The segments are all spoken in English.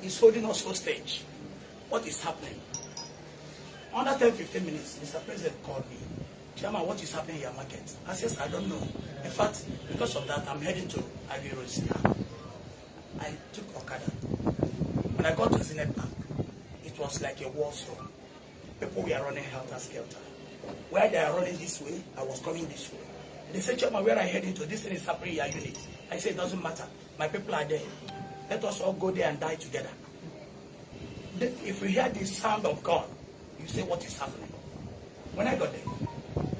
is holding us hostage. What is happening? Under 10-15 minutes, Mr. President called me. Chairman, what is happening in your market? I said, I don't know. In fact, because of that, I'm heading to Ivy Road now. I took Okada. When I got to Zenith Bank, it was like a war zone. People were running helter-skelter. Where they are running this way, I was coming this way. They said, Chairman, where are you heading to? This thing is happening in your unit. I said, it doesn't matter. My people are there. Let us all go there and die together. If you hear the sound of God, you say, what is happening? When I got there,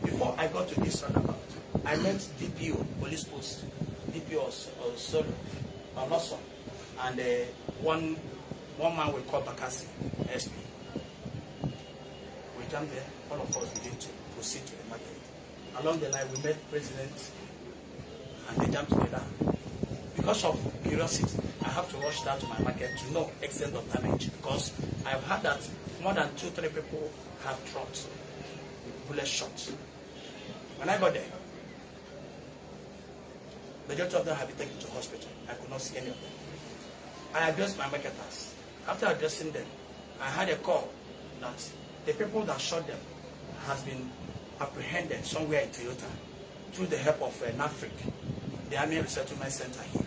before I got to this roundabout, I met DPO, police post, DPO Solo, Lawson, and one man we call Bakassi, SP. We jumped there, all of us began to proceed to the market. Along the line, we met President, and they jumped together. Because of curiosity, I have to rush down to my market to know extent of damage, because I've heard that more than 2-3 people have dropped with bullet shots. When I got there, the majority of them have been taken to hospital. I could not see any of them. I addressed my marketers. After addressing them, I had a call that the people that shot them has been apprehended somewhere in Toyota through the help of NAFRIC, the Army Resettlement Center here.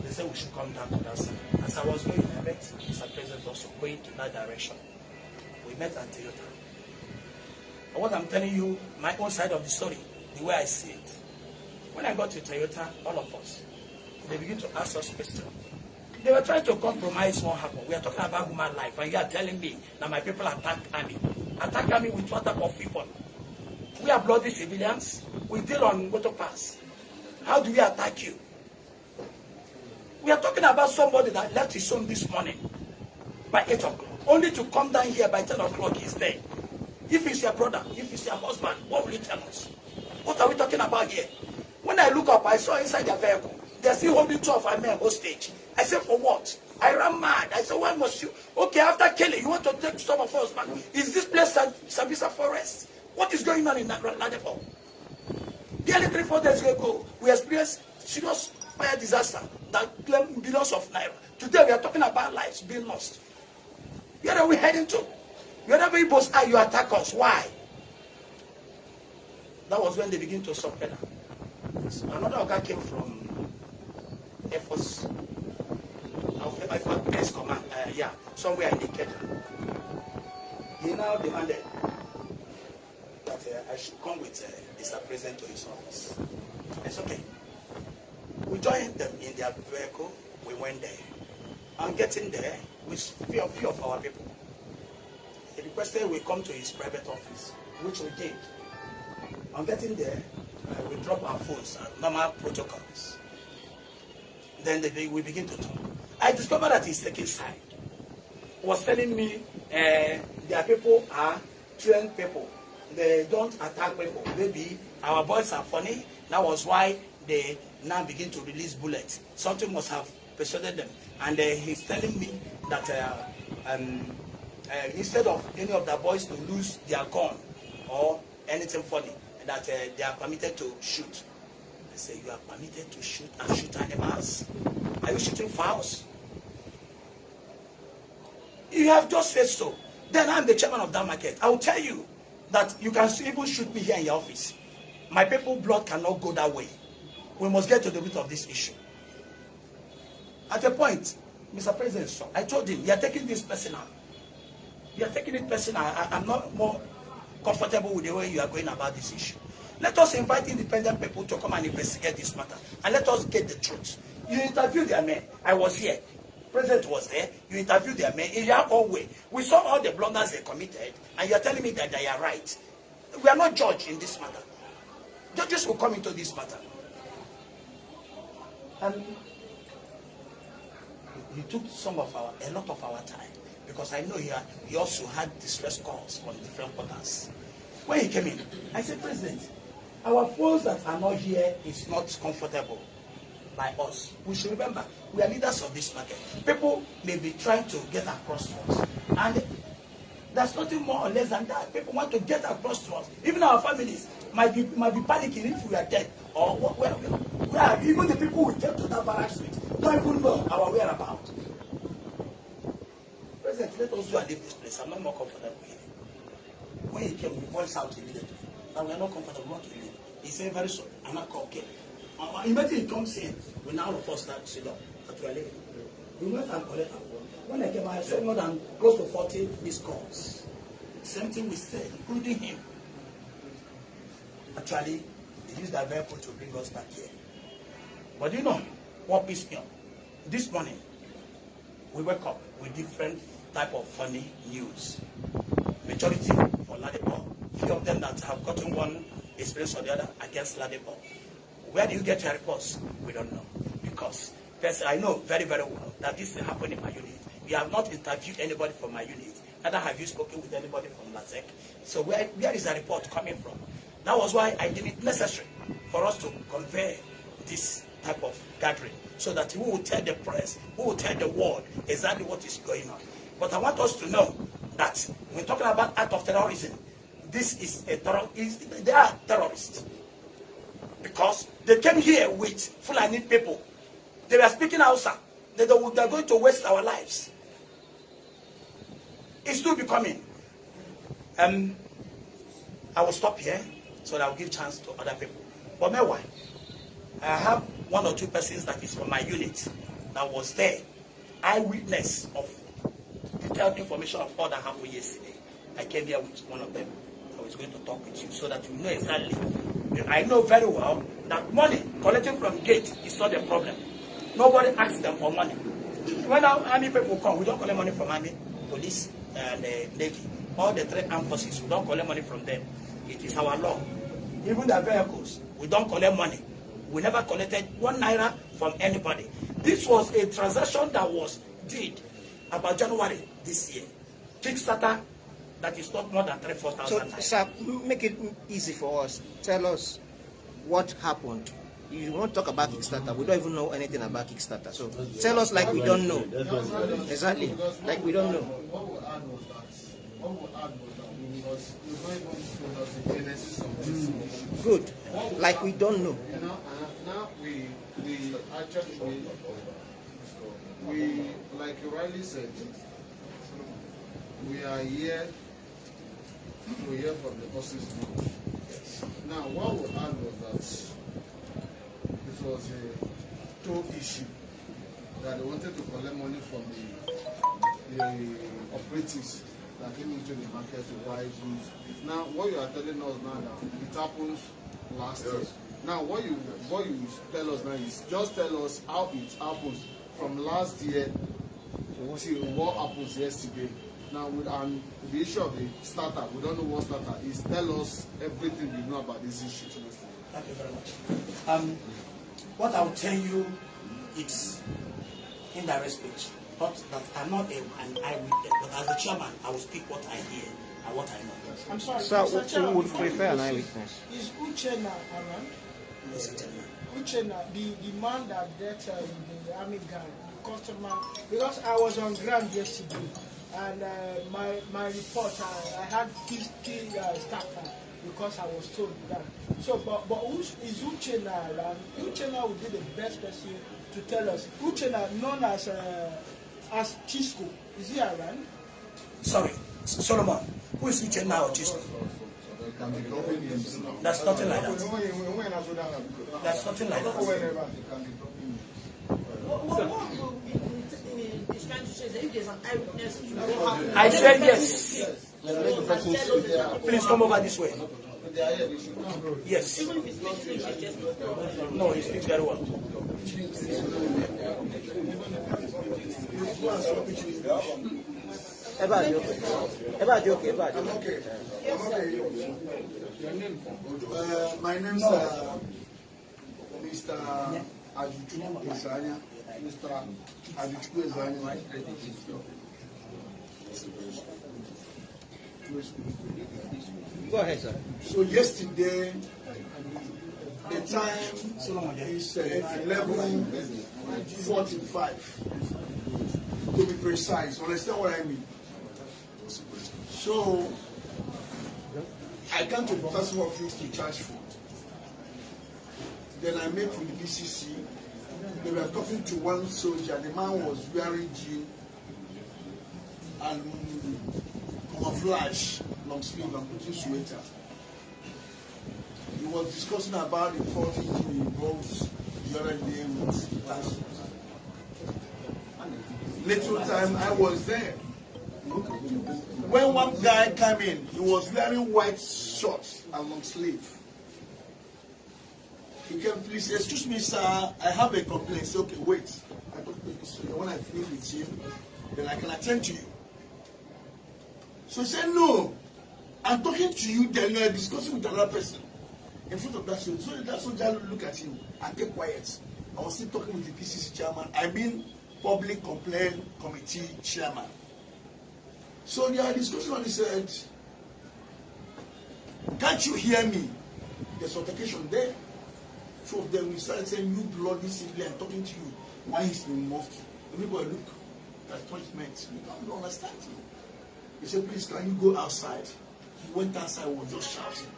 They said we should come down to that side. As I was going, I met Mr. President also going to that direction. We met at Toyota. And what I'm telling you, my own side of the story, the way I see it. When I got to Toyota, all of us, they begin to ask us questions. They were trying to compromise what happened. We are talking about human life, and you are telling me that my people attack army. Attack army with what type of people? We are bloody civilians. We deal on motor pass. How do we attack you? We are talking about somebody that left his home this morning by 8 o'clock, only to come down here by 10 o'clock. He's dead. If it's your brother, if it's your husband, what will you tell us? What are we talking about here? When I look up, I saw inside their vehicle, they're still holding 2 of our men hostage. I said, for what? I ran mad. I said, why must you? Okay, after killing, you want to take some of us back. Is this place Sabisa Forest? What is going on in Ladipo? Barely 3-4 days ago, we experienced serious fire disaster that claimed billions of naira. Today, we are talking about lives being lost. Where are we heading to? Wherever you both are, you attack us. Why? That was when they begin to subpoena. So another guy came from Air Force, Base Command, somewhere in Ikeji. He now demanded that I should come with Mr. President to his office. It's okay. We joined them in their vehicle. We went there. On getting there, with few of our people, he requested we come to his private office, which we did. On getting there, we drop our phones and normal protocols. Then we begin to talk. I discovered that he's taking side. He was telling me their people are trained people. They don't attack people. Maybe our boys are funny. That was why they now begin to release bullets. Something must have persuaded them. And he's telling me that instead of any of the boys to lose their gun or anything funny, that they are permitted to shoot. I say, you are permitted to shoot and shoot animals? Are you shooting fowls? You have just said so. Then I'm the chairman of that market. I will tell you that you can even shoot me here in your office. My people's blood cannot go that way. We must get to the root of this issue. At a point, Mr. President, I told him, you are taking this personal. You are taking it personal. I'm not more comfortable with the way you are going about this issue. Let us invite independent people to come and investigate this matter. And let us get the truth. You interviewed their men. I was here. President was there. You interviewed their men in your own way. We saw all the blunders they committed. And you are telling me that they are right. We are not judged in this matter. Judges will come into this matter. And he took a lot of our time. Because I know he also had distress calls from different quarters. When he came in, I said, President, our foes that are not here is not comfortable by us. We should remember, we are leaders of this market. People may be trying to get across to us. And there's nothing more or less than that. People want to get across to us. Even our families might be panicking if we are dead. Or where even the people who came to that barrack street don't even know our whereabouts. you and leave this place. I'm not more comfortable here. When he came, we voiced out immediately. That we are not comfortable, not to leave. He said very soon, I'm not okay. Immediately he comes in, we now of us start to sit down, but we are leaving. We went and collected our phone. When I came, I saw more than close to 40 missed calls. Same thing we said, including him. Actually, they used that vehicle to bring us back here. But you know what pissed me off? This morning, we wake up with different type of funny news. Majority for Ladipo. Few of them that have gotten one experience or the other against Ladipo. Where do you get your reports? We don't know. Because I know very, very well that this happened in my unit. We have not interviewed anybody from my unit. Neither have you spoken with anybody from LASEC. So where is the report coming from? That was why I deemed it necessary for us to convey this type of gathering, so that we will tell the press, we will tell the world exactly what is going on. But I want us to know that when we're talking about act of terrorism, this is a they are terrorists. Because they came here with Fulani people. They were speaking Hausa. They're going to waste our lives. It's still becoming. I will stop here so that I will give chance to other people. But meanwhile, I have one or two persons that is from my unit that was there. Eyewitness of detailed information of all that happened yesterday. I came here with one of them. I was going to talk with you so that you know exactly. I know very well that money collected from gate is not a problem. Nobody asks them for money. When our army people come, we don't collect money from army, police, and navy. All the three armed forces, we don't collect money from them. It is our law. Even the vehicles, we don't collect money. We never collected 1 naira from anybody. This was a transaction that was did about January this year. Kickstarter that is not more than 3,000-4,000. So, sir, make it easy for us. Tell us what happened. You won't talk about Kickstarter. We don't even know anything about Kickstarter. So tell us like we don't know. Exactly. Like we don't know. What we add was that because we don't even know the genesis of this. Good. Like we don't know. You know, now we actually we like you rightly said, we are here to hear from the horse's mouth. Now what we add was that it was a toll issue that they wanted to collect money from the operatives that came into the market to buy goods. Now, what you are telling us now that it happens last year. Now, what you tell us now is just tell us how it happens from last year to what happens yesterday. Now, and the issue of the startup, we don't know what startup is. Tell us everything we know about this issue. Thank you very much. What I will tell you, it's indirect speech. Not that I'm not an eyewitness, but as the chairman, I will speak what I hear and what I know. I'm sorry, So Chairman, we would prefer an eyewitness. Is Uchenna around? Yes, Uchenna. Uchenna, the man that dealt the army guy, the customer, because I was on ground yesterday, and my report, I had 50 starter because I was told that. So, but is Uchenna around? Uchenna would be the best person to tell us. Uchenna, known as Chisco, is he around? Sorry, Solomon, who is Uchenna or Chisco? That's nothing like that. That's nothing like that. He's trying to say that if there's an eyewitness, I said yes. Please come over this way. Yes. even if he speaks English, it's just No, he speaks very well. My name is Mr. Ajuchu Ezanya. Mr. Ajuchu Ezanya. Go ahead, sir. So yesterday, the time is 11:45. To be precise, understand what I mean? So I came to Burnaboy office to charge food. Then I met with the BCC. They were talking to one soldier. The man was wearing jean and camouflage, long sleeve, and putting sweater. He was discussing about the 40 he brought the other day with taxes. Little time I was there. When one guy came in, he was wearing white shorts and long sleeve. He came, please, excuse me, sir, I have a complaint. He said, okay, wait. I don't think so. When I finish with him, then I can attend to you. So he said, no, I'm talking to you, then you are discussing with another person. In front of that soldier, so that soldier looked at him and kept quiet. I was still talking with the PCC chairman. I mean, Public Complaint Committee chairman. So they are discussing and he said, can't you hear me? There's altercation there. Two of them, we started saying, you bloody simply, I'm talking to you. Why is he moved? Everybody look, that's what it meant. We don't understand him. He said, please, can you go outside? He went outside, was just shouting.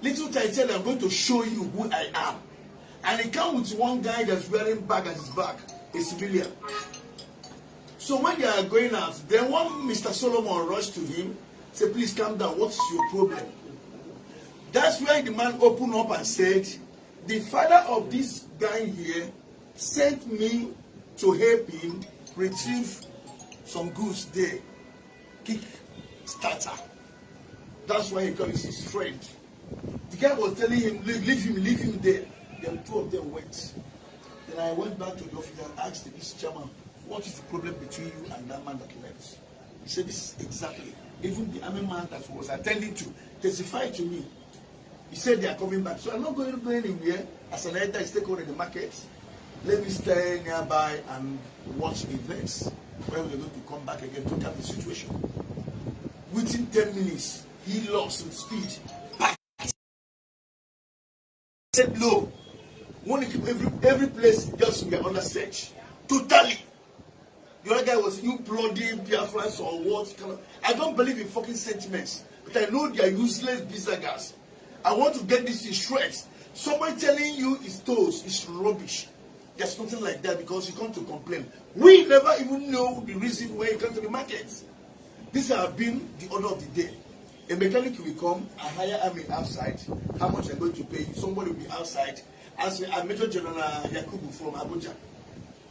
Little time said, I'm going to show you who I am. And he came with one guy that's wearing bag at his back, a civilian. So when they are going out, then one Mr. Solomon rushed to him, said, please calm down, what's your problem? That's where the man opened up and said, the father of this guy here sent me to help him retrieve some goods there. Kick starter. That's why he calls his friend. The guy was telling him, leave him there. Then two of them went. Then I went back to the office and asked the vice chairman, what is the problem between you and that man that left? He said, this is exactly. Even the army man that was attending to testified to me. He said they are coming back. So I'm not going to go anywhere. As an editor, I stay on in the market. Let me stay nearby and watch events where we're going to come back again to tell the situation. Within 10 minutes, he lost in speed. He said, no. Want to keep every place just we are under search. Totally. The other guy was, you bloody Biafrans or what? I don't believe in fucking sentiments. But I know they are useless bizagas. I want to get this in shreds. Someone telling you it's toast, it's rubbish. There's nothing like that because you come to complain. We never even know the reason why you come to the market. This has been the order of the day. A mechanic will come, I hire Army outside. How much I'm going to pay you? Somebody will be outside. I say, I'm Major General Yakubu from Abuja.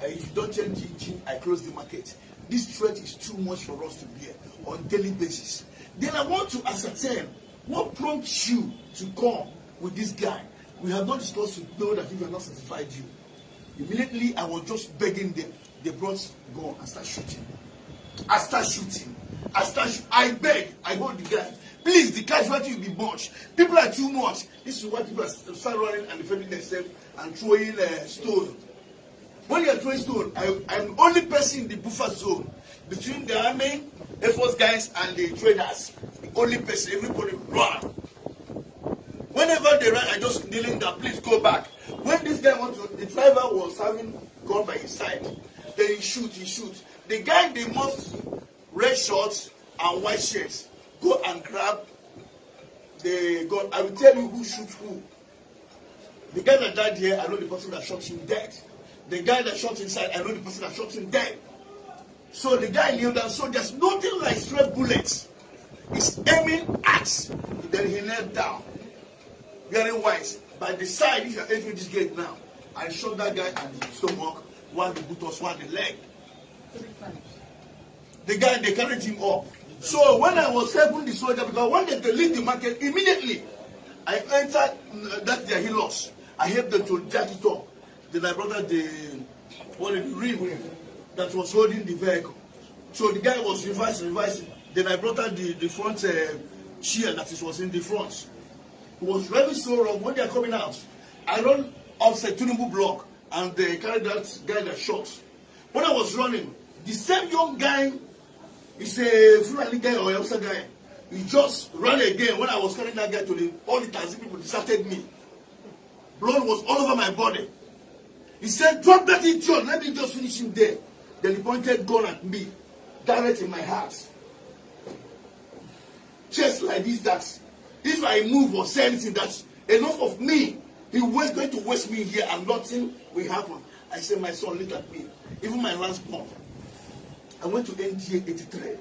If you don't change the engine, I close the market. This threat is too much for us to bear on a daily basis. Then I want to ascertain what prompts you to come with this guy. We have not discussed to know that if you are not certified you. Immediately, I was just begging them. They brought gun and start shooting. I beg. I hold the guy. Please, the casualty will be much. People are too much. This is why people start running and defending themselves and throwing stone. When you are throwing stone, I'm the only person in the buffer zone between the army, Air Force guys, and the traders. The only person. Everybody run. Whenever they run, I just kneeling down. Please go back. When this guy wants to, the driver was having gun by his side. Then he shoot. The guy, the most red shorts and white shirts, go and grab the gun. I will tell you who shoots who. The guy that died here, I know the person that shot him dead. The guy that shot inside, I know the person that shot him dead. So the guy kneeled down. So there's nothing like straight bullets. He's aiming at. Then he knelt down. Wearing white. By the side, if you're entering this gate now, I shot that guy at the stomach, one the buttocks, one the leg. The guy, they carried him up. So when I was helping the soldier, because when they leave the market, immediately I entered that their helos. I helped them to jack it up. Then I brought out the rim that was holding the vehicle. So the guy was reversing. Then I brought out the front chair that was in the front. It was very so wrong. When they are coming out, I run outside Tinubu block and they carried that guy that shot. When I was running, the same young guy is a Fulani guy or Elsa guy. He just ran again. When I was carrying that guy to all the taxi people deserted me. Blood was all over my body. He said, drop that idiot, let me just finish him there. Then he pointed gun at me, direct in my heart. Just like this, that if I move or say anything, that's enough of me. He was going to waste me here and nothing will happen. I said, my son, look at me. Even my last bomb. I went to NTA 83.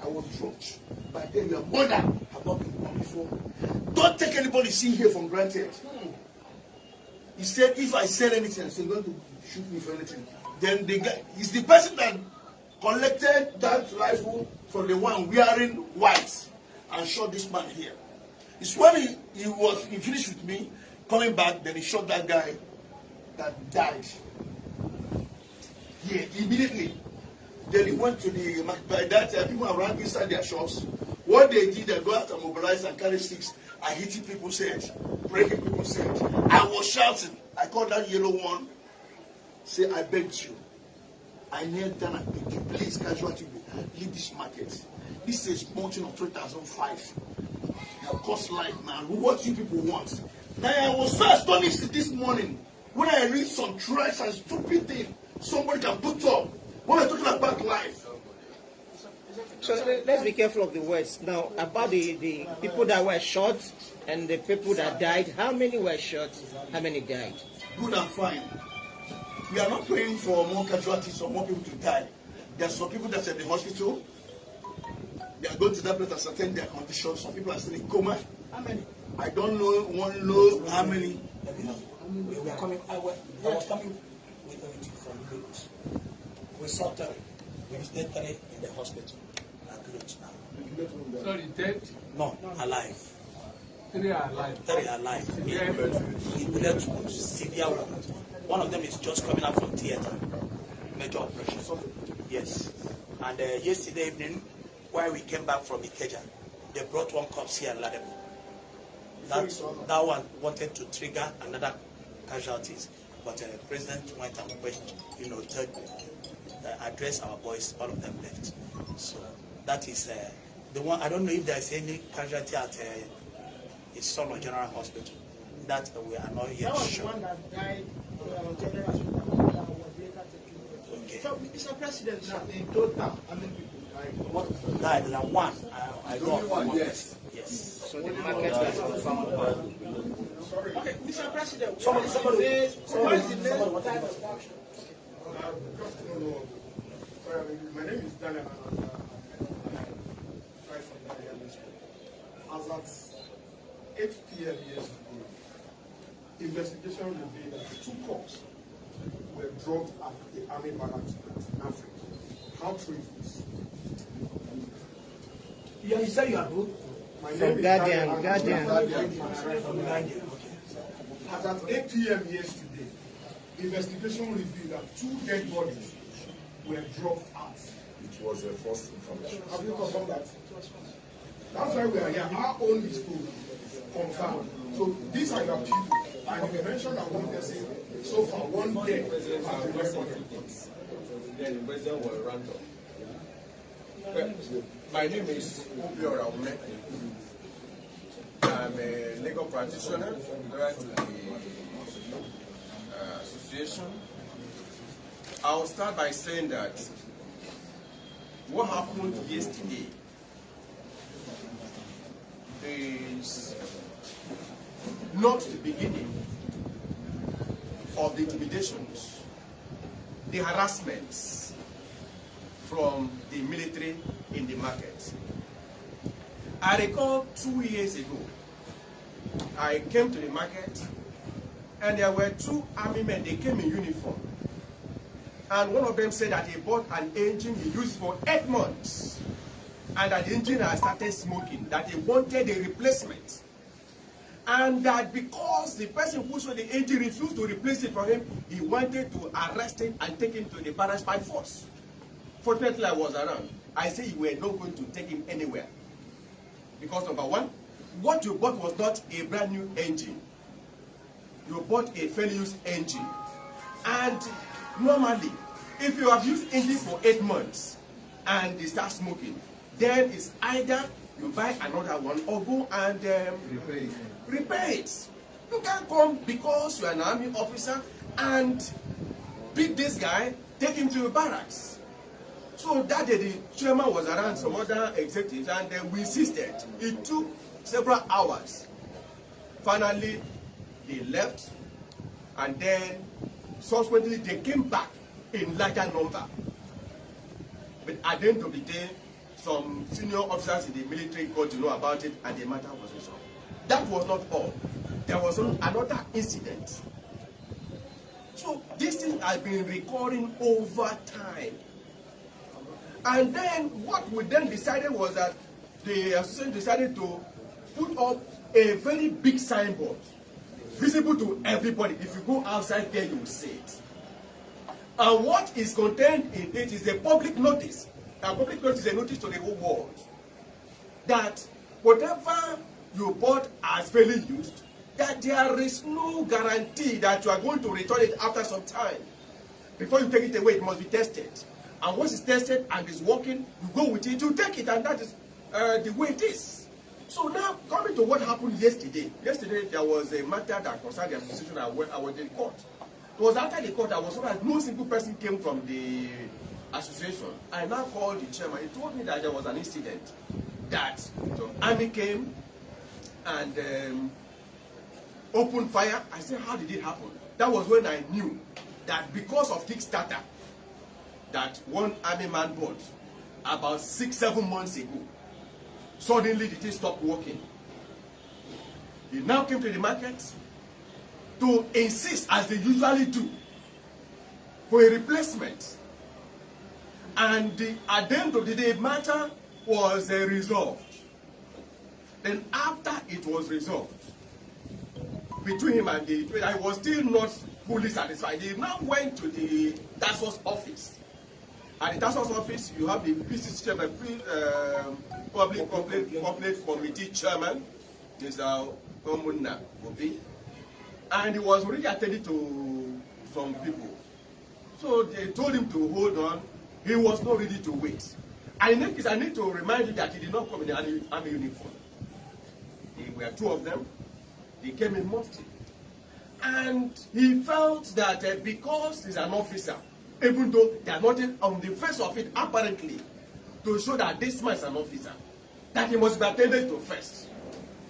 I was dropped. By then, your mother had not been born before. Don't take anybody seen here for granted. He said, if I said anything, I said, you're going to shoot me for anything. Then the guy, is the person that collected that rifle from the one wearing white and shot this man here. It's when he finished with me, coming back, then he shot that guy that died. Yeah, immediately. Then he went to the, by that time, people around inside their shops. What they did, they go out and mobilize and carry sticks and hitting people's heads, breaking people's heads. I was shouting. I called that yellow one, say, I begged you. I knelt down and begged you, please, casualty, leave this market. This is a mountain of 3,005. Now, cost life, man. What you people want? Now, I was so astonished this morning when I read some trash and stupid thing somebody can put up when we're talking about life. So let's be careful of the words. Now, about the people that were shot and the people that died, how many were shot? How many died? Good and fine. We are not praying for more casualties or more people to die. There are some people that are in the hospital. They are going to that place to ascertain their conditions. Some people are still in coma. How many? I don't know how many. We were coming. I was coming with from Lagos. We saw 3. We stayed 3 in the hospital. Sorry, dead? No, alive. 3 are alive. 3 are alive. He left severe wounds. One of them is just coming out from theater. Major operation. Yes. And yesterday evening, while we came back from Ikeji, they brought one corpse here in Ladipo. That one wanted to trigger another casualties, but the president went and addressed our boys. All of them left. So that is the one. I don't know if there is any casualty at his son or General Hospital. That we are not yet sure. That was the one that died General Hospital that was later taken. Okay. So, Mr. President, now, In total, how many people died? What died? Like one. I Only got one, yes. Yes. So the market has been found. okay, Mr. President, Somebody. what is the next type of action? My name is Daniel, and I from Daniel. As at 8 p.m. yesterday, investigation revealed that 2 cops were dropped at the army barracks in Africa. How true is this? You said you are good. My name From is Guardian. From Nigeria. As at 8 p.m. yesterday, investigation revealed that 2 dead bodies were dropped out. It was a false information. Have you confirmed that? That's why we are here. Our own is to confirm. So these are your people. And you mentioned that one person, so far, 1 dead has been recorded. Then the president will run up. My name is Obiora Ume. I'm a legal practitioner loyal to the association. I'll start by saying that what happened yesterday is not the beginning of the intimidations, the harassments from the military in the market. I recall 2 years ago, I came to the market and there were 2 army men. They came in uniform. And one of them said that he bought an engine he used for 8 months. And that the engine had started smoking, that he wanted a replacement. And that because the person who sold the engine refused to replace it for him, he wanted to arrest him and take him to the barracks by force. Fortunately, I was around. I said you were not going to take him anywhere. Because number one, what you bought was not a brand new engine. You bought a fairly used engine. And normally, if you have used engine for 8 months and they start smoking, then it's either you buy another one or go and repair it. You can't come because you are an army officer and beat this guy, take him to the barracks. So that day the chairman was around, some other executives, and we insisted. It took several hours. Finally, they left, and then subsequently they came back in larger number. But at the end of the day, some senior officers in the military got to know about it and the matter was resolved. That was not all. There was another incident. So this thing has been recurring over time. And then what we then decided was that the association decided to put up a very big signboard, visible to everybody. If you go outside there, you will see it. And what is contained in it is a public notice. A public notice is a notice to the whole world that whatever you bought as fairly used, that there is no guarantee that you are going to return it after some time. Before you take it away, it must be tested. And once it's tested and it's working, you go with it, you take it, and that is the way it is. So now, coming to what happened yesterday. Yesterday, there was a matter that concerned the association. I was in court. It was after the court, I was told that no single person came from the association. I now called the chairman. He told me that there was an incident that some army came and opened fire. I said, how did it happen? That was when I knew that because of Kickstarter that one army man bought about 6-7 months ago, suddenly the thing stopped working. He now came to the market to insist, as they usually do, for a replacement. And at the end of the day, matter was resolved. Then after it was resolved, between him and the trader, I was still not fully satisfied. He now went to the task force office. At the task force office, you have the PCC chairman, Public Complaint Committee chairman, Mr. Omunna Obi, and he was already attending to some people. So they told him to hold on. He was not ready to wait. And in that case, I need to remind you that he did not come in the army uniform. There were two of them. They came in mufti. And he felt that because he's an officer, even though they are not on the face of it, apparently, to show that this man is an officer, that he must be attended to first.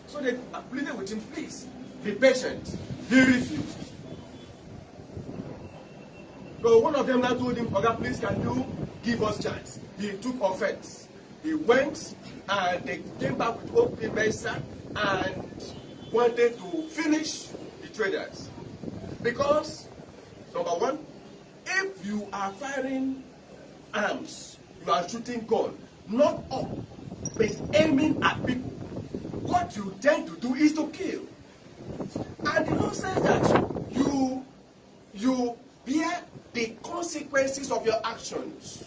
So they pleaded with him, please, be patient. He refused. So one of them now told him, Oga, please, can you give us chance? He took offense. He went and they came back with open mesa and wanted to finish the traders. Because, number one, if you are firing arms, you are shooting gun, not up, but aiming at people, what you tend to do is to kill. And the law says that you bear the consequences of your actions.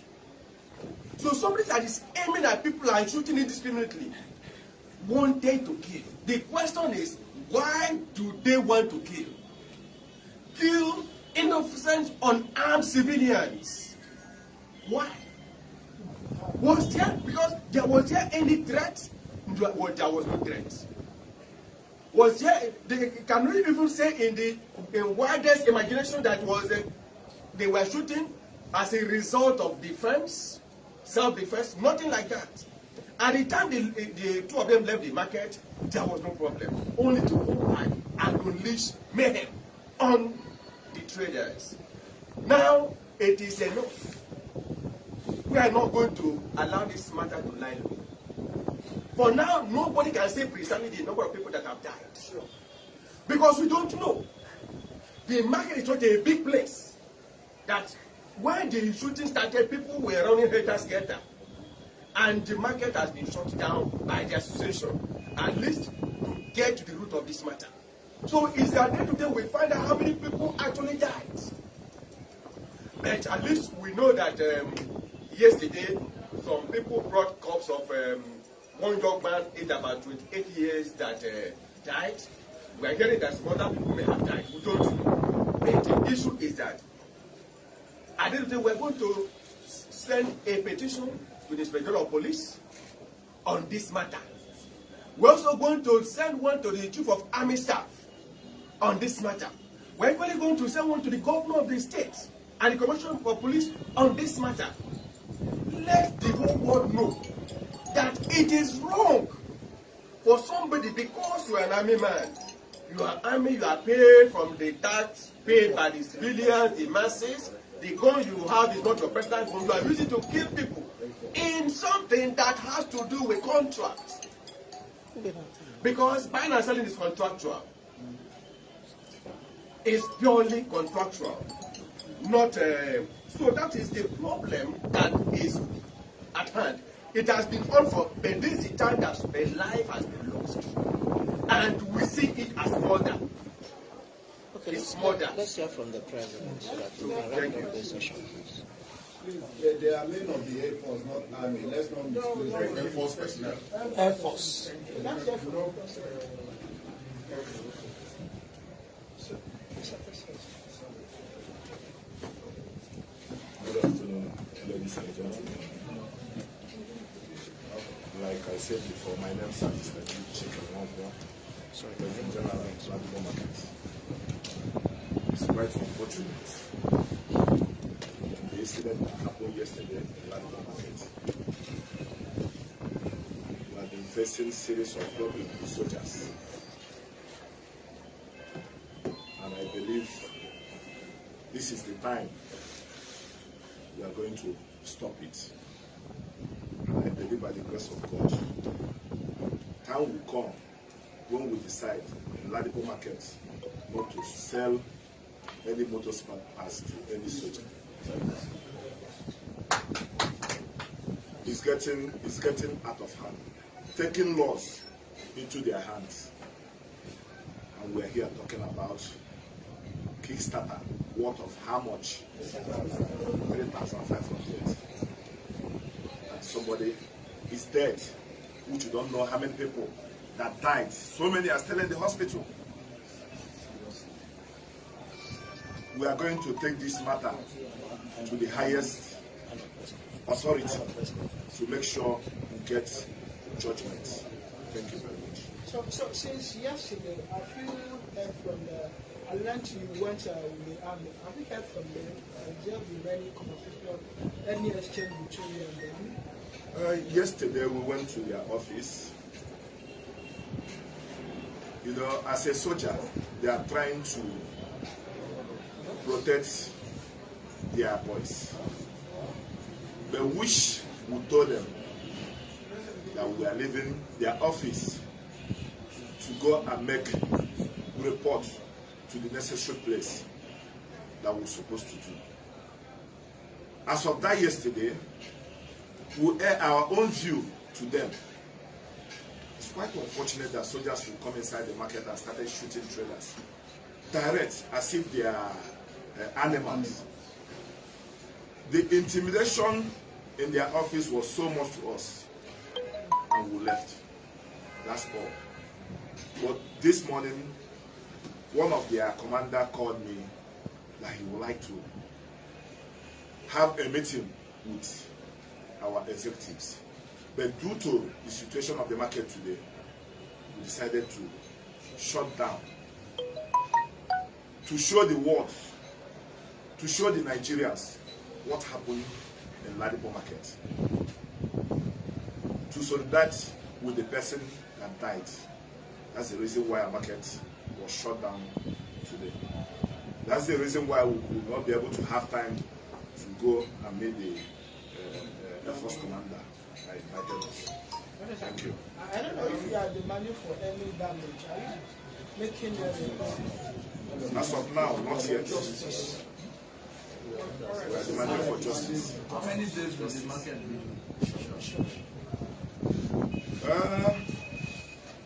So somebody that is aiming at people and shooting indiscriminately wanted to kill. The question is, why do they want to kill? Kill innocent, unarmed civilians. Why? Was there, because was there any threat? Well, there was no threat. Was there, can we even say in the widest imagination that was they were shooting as a result of defense, self-defense? Nothing like that. At the time the two of them left the market, there was no problem. Only to go back and unleash mayhem on the traders. Now it is enough. We are not going to allow this matter to lie low. For now, nobody can say precisely the number of people that have died. Sure. Because we don't know. The market is not a big place. That when the shooting started, people were running helter-skelter. And the market has been shut down by the association, at least to get to the root of this matter. So it's the day to day we find out how many people actually died. But at least we know that yesterday, some people brought corpse of one young man aged about 28 years that died. We are hearing that some other people may have died. We don't know. But the issue is that at the end of the day, we're going to send a petition to the Inspector of Police on this matter. We're also going to send one to the Chief of Army Staff on this matter. We're actually going to send one to the Governor of the state and the Commissioner for Police on this matter. Let the whole world know that it is wrong for somebody, because you are an army man, you are army, you are paid from the tax paid by the civilians, the masses, the gun you have is not your personal gun. You are using to kill people in something that has to do with contracts. Because buying and selling is contractual. It's purely contractual. Not so that is the problem that is at hand. It has been on for, but this is the time that a life has been lost. And we see it as murder. Okay, It's murder. Let's hear from the president so that we can wrap up this session. Please, they are men of the Air Force, not Army. Let's not misplace Air Force personnel. Air Force. Good afternoon, ladies and gentlemen. Like I said before, my name is Ikeji. Sorry, the general of Ladipo market. It's quite unfortunate. The incident that happened yesterday in Ladipo market. We have been facing series of problems with soldiers. And I believe this is the time we are going to stop it. I believe by the grace of God, time will come when we decide in Ladipo market not to sell any motor spare parts to any soldier. It's getting out of hand, taking laws into their hands. And we're here talking about Kickstarter, worth of how much? 3,500. And somebody is dead, which you don't know how many people that died. So many are still in the hospital. We are going to take this matter to the highest authority to make sure we get judgment. Thank you very much. So since yesterday, have you heard from the, I learned you went with the army. Have you heard from them? There been any conversation, any exchange between you and them? Yesterday we went to their office. You know, as a soldier, they are trying to protect their boys. But wish we told them that we are leaving their office to go and make report to the necessary place that we're supposed to do. As of that yesterday, we air our own view to them. It's quite unfortunate that soldiers will come inside the market and started shooting traders direct, as if they are animals. The intimidation in their office was so much to us, and we left. That's all. But this morning, one of their commander called me that he would like to have a meeting with our executives. But due to the situation of the market today, we decided to shut down, to show the world, to show the Nigerians what happened in Ladipo market, to solidarize with the person that died. That's the reason why our market was shut down today. That's the reason why we will not be able to have time to go and meet the Air Force commander. I invited us. Thank you. I don't know if you are demanding for any damage. Are you making the report? As of now, not yet. We are demanding for justice. How many days will the market be?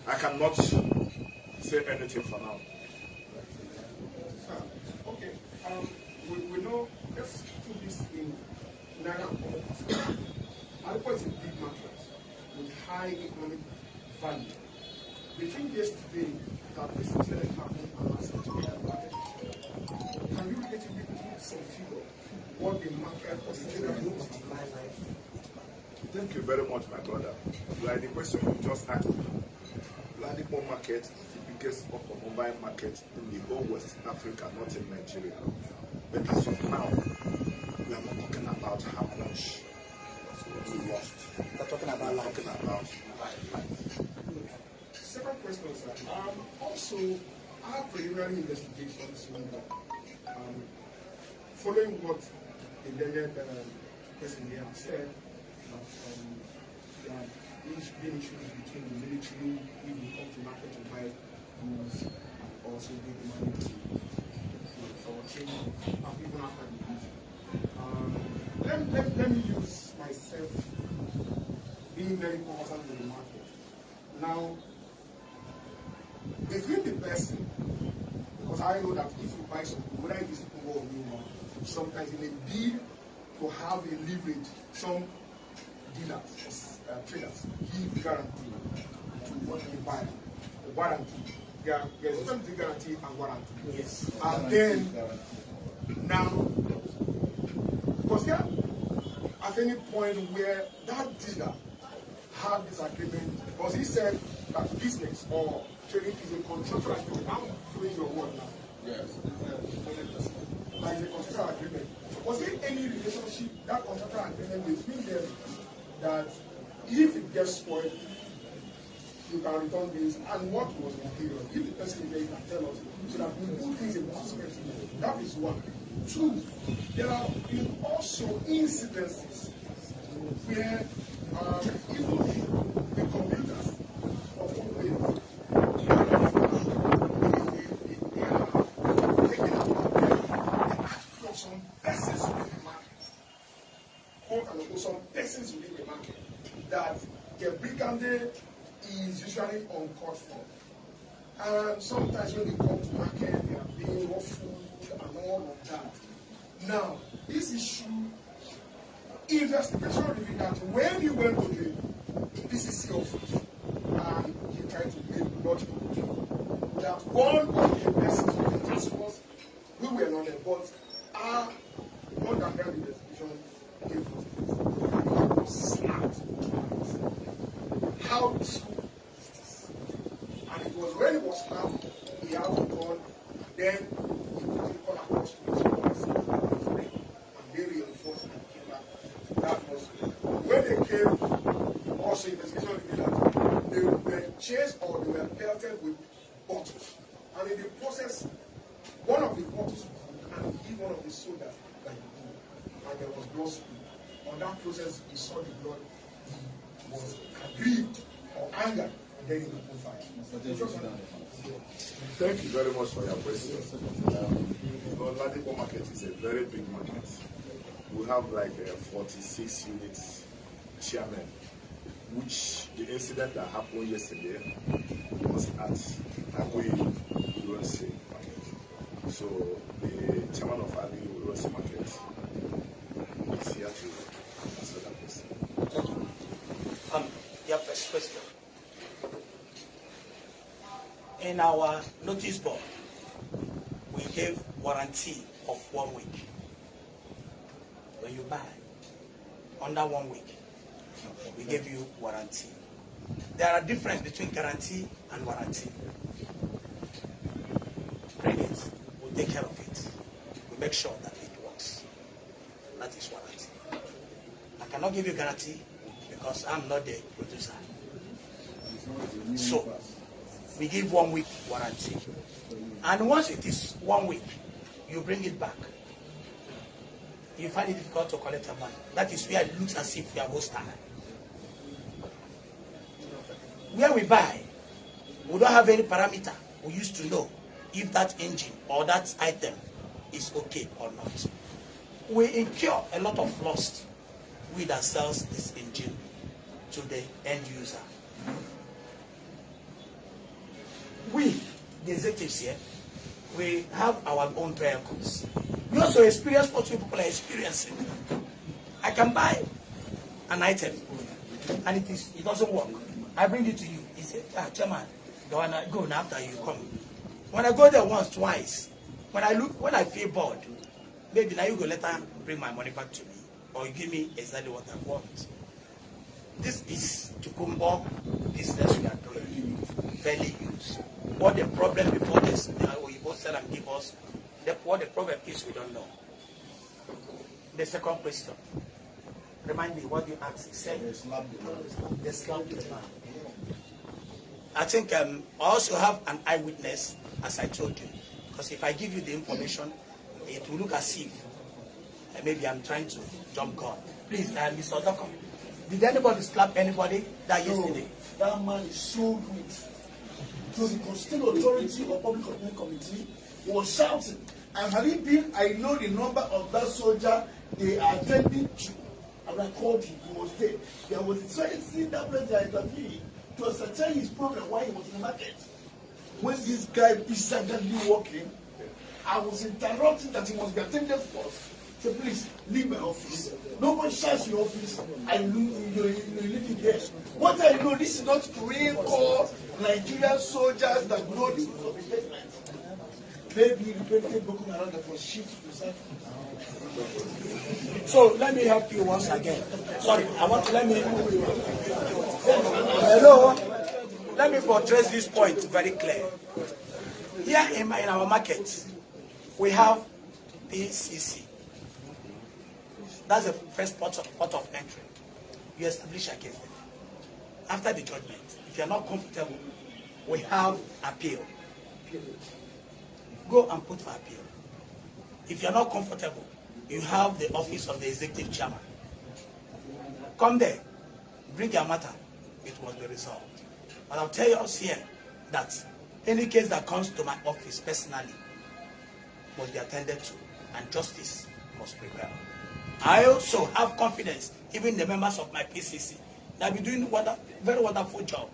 I cannot say anything for now. Okay. We know, let's put this in Naira terms. Ladipo is a big market with high economic value. Between yesterday that this incident happened and last market, can you relatively put some figure what the market was doing? Thank you very much, my brother. Like the question you just asked me, Ladipo market is the biggest automobile market in the whole West Africa, not in Nigeria. But as of now, we are not talking about how much we lost. We're talking about life. Second question, sir. Also, our preliminary investigations, following what the learned person here said that there's been issues between the military if you come to market to buy goods and also give the money for change even after the peace. Let me use myself being very conversant with the market. Now, between the person, because I know that if you buy something, whether it is people or new one, sometimes it may be to have a leverage, some dealers, traders, give guarantee to what you buy. The warranty. There's something guarantee and warranty. Yes. And then, now, was there at any point where that dealer had this agreement? Because he said that business or trading is a contractual agreement. I'm following your word now. Yes. Like a contractual agreement. Was there any relationship, that contractual agreement between them, that if it gets spoiled, you can return this, and what was the period? If the person is there, you can tell us, so that we put things in perspective. That is one. Two, there are also incidences where even the computers of people they are taking out for some persons within the market. Quote and unquote, some persons within the market that the brigande is usually uncalled for. And sometimes when they come to market, they are being ruffled and all of that. Now, this issue, investigation revealed that when he went to the PCC office and he tried to make logical that one of the persons in the task force, we were not there, but our underground investigation gave us slapped. How true is this? And it was when it was slapped, he had to turn, and then he put it all across to his office, and they reinforced and came back. That was when they came, also investigation revealed that they were chased or they were pelted with bottles. And in the process, one of the bottles broke and hit one of the soldiers like the and there was blood spilled. On that process, he saw the blood. He was aggrieved or angered, and then he opened fire. Thank you very much for your question. Ladipo market is a very big market. We have like 46 units chairman, which the incident that happened yesterday was at Agui Uronsi market. So the chairman of Agui Uronsi market is here to answer that question. Thank you. Your first question. In our notice board, we gave warranty of 1 week. When you buy under 1 week, we give you warranty. There are differences between guarantee and warranty. Bring it, we'll take care of it. We make sure that it works. That is warranty. I cannot give you guarantee because I'm not the producer. So, we give 1 week warranty. And once it is 1 week, you bring it back. You find it difficult to collect your money. That is where it looks as if you are hostile. Where we buy, we don't have any parameter. We used to know if that engine or that item is okay or not. We incur a lot of loss. We that sells this engine to the end user. We, the executives here, we have our own vehicles. We also experience what you people are experiencing. I can buy an item and it doesn't work. I bring it to you. He said, Chairman, go now after you come. When I go there once, twice, when I feel bored, maybe now you go later bring my money back to me or you give me exactly what I want. This is Tukumbo business we are doing. Fairly used. What the problem before this, we both said and give us, what the problem is, we don't know. The second question. Remind me what you asked. Said the slap demand. I think I also have an eyewitness, as I told you. Because if I give you the information, it will look as if maybe I'm trying to jump God. Please, Mr. Odoko, did anybody slap anybody that yesterday? That man is so good. So the Constitutional Authority or Public Opinion Committee was shouting. And had it been, I know the number of that soldier they are attending to. And I called him, he was there. There was a trying to see that place they are interviewing to ascertain his problem while he was in the market. When this guy is suddenly walking, I was interrupting that he must be attended first. So please, leave my office. Nobody shouts your office. I know you're living here. What I know, this is not Korean Corps, Nigerian soldiers that know this statement. Maybe repented Boko Haram that was shipped to South. So let me help you once again. Sorry, let me. Hello. Let me portray this point very clear. Here in our market, we have PCC. That's the first port of entry. You establish against it. After the judgment, if you are not comfortable, we have appeal. Go and put for appeal. If you are not comfortable, you have the office of the executive chairman. Come there, bring your matter, it will be resolved. But I'll tell you us here that any case that comes to my office personally must be attended to, and justice must prevail. I also have confidence, even the members of my PCC, that be doing a very wonderful job.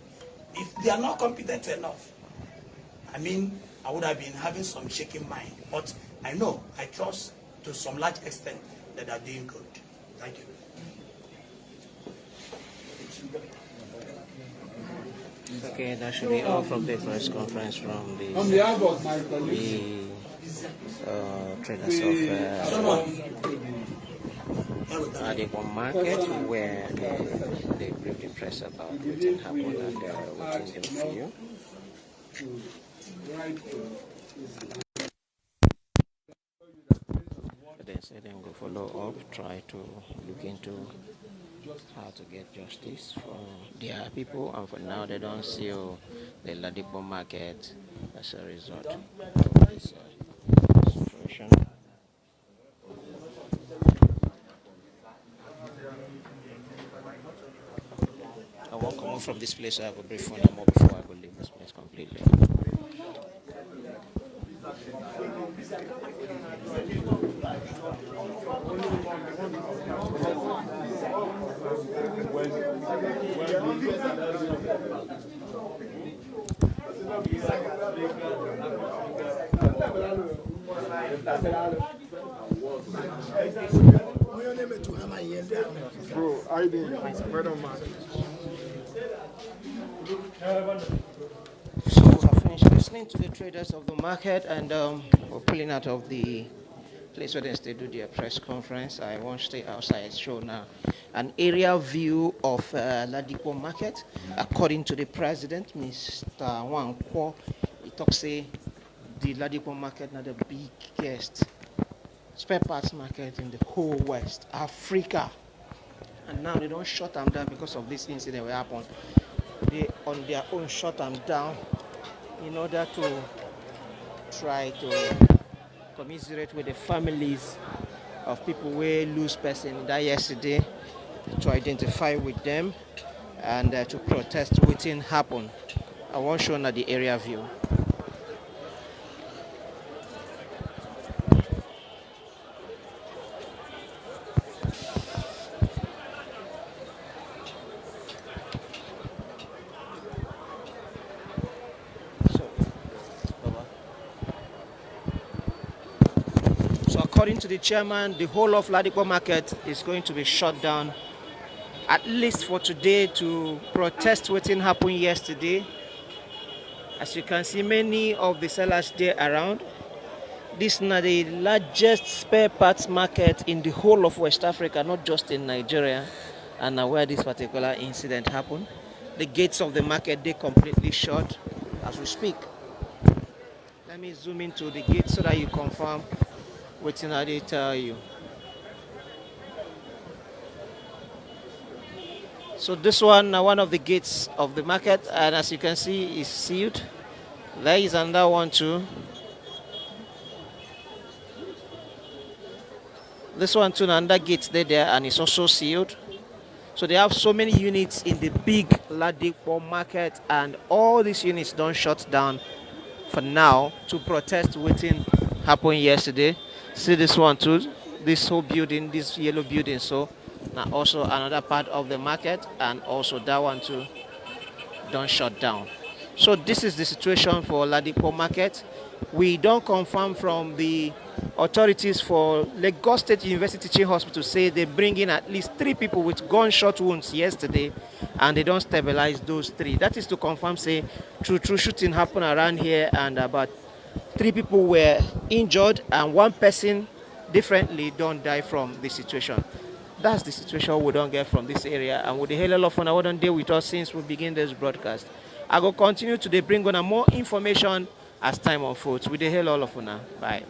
If they are not competent enough, I mean, I would have been having some shaking mind. But I know, I trust to some large extent that they are doing good. Thank you. Okay, that should be all from the press conference from the traders of Ladipo market, where they briefed the press about what happened and what they for you. They said they will follow up, try to look into how to get justice for their people, and for now they don't see the Ladipo market as a result of this situation. I won't come out from this place, so I will brief on more before I will leave this place completely. Bro, I didn't. So I finished listening to the traders of the market, and we're pulling out of the place where they do their press conference. I won't stay outside. Show now an aerial view of Ladipo market. According to the president, Mr. Wankwo, he talks say the Ladipo market now the biggest spare parts market in the whole West Africa. And now they don't shut them down because of this incident that happened. They on their own shut them down in order to try to commiserate with the families of people who lose person that yesterday, to identify with them and to protest what happened. I want to show now the area view. According to the chairman, the whole of Ladipo market is going to be shut down, at least for today, to protest what happened yesterday. As you can see, many of the sellers there around. This is now the largest spare parts market in the whole of West Africa, not just in Nigeria, and where this particular incident happened. The gates of the market, they completely shut as we speak. Let me zoom into the gate so that you confirm what they tell you. So this one, one of the gates of the market, and as you can see, is sealed. There is another one too. This one too, under gates there, and it's also sealed. So they have so many units in the big Ladipo market, and all these units don't shut down for now to protest waiting happened yesterday. See this one too, this whole building, this yellow building. So now also another part of the market, and also that one too don't shut down. So this is the situation for Ladipo market. We don't confirm from the authorities for Lagos State University Teaching Hospital, say they bring in at least 3 people with gunshot wounds yesterday, and they don't stabilize those 3. That is to confirm, say, true shooting happened around here, and about 3 people were injured, and 1 person differently don't die from the situation. That's the situation we don't get from this area, and with the hell of fun, I wouldn't deal with us since we begin this broadcast. I will continue to bring on more information as time unfolds. With the hell all of you now. Bye.